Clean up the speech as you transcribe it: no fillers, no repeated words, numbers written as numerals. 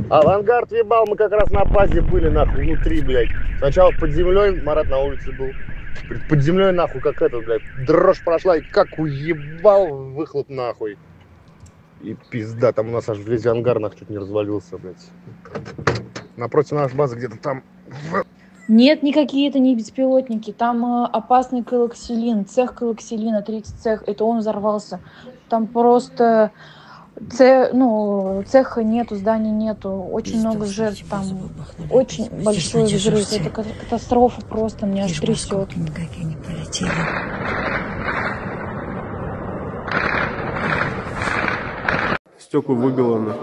Авангард ебал, мы как раз на базе были, нахуй, внутри, блядь. Сначала под землей, Марат на улице был. Под землей, нахуй, как это, блядь, дрожь прошла, и как уебал выхлоп, нахуй. И пизда, там у нас аж весь ангар, нахуй, чуть не развалился, блядь. Напротив нашей базы где-то там... Нет, никакие это не беспилотники. Там опасный колоксилин, цех колоксилина, 30 цех. Это он взорвался. Там просто цеха нету, здания нету. Очень много жертв. Там очень большой взрыв. Это катастрофа просто. Меня аж трясет. Стекла выбило.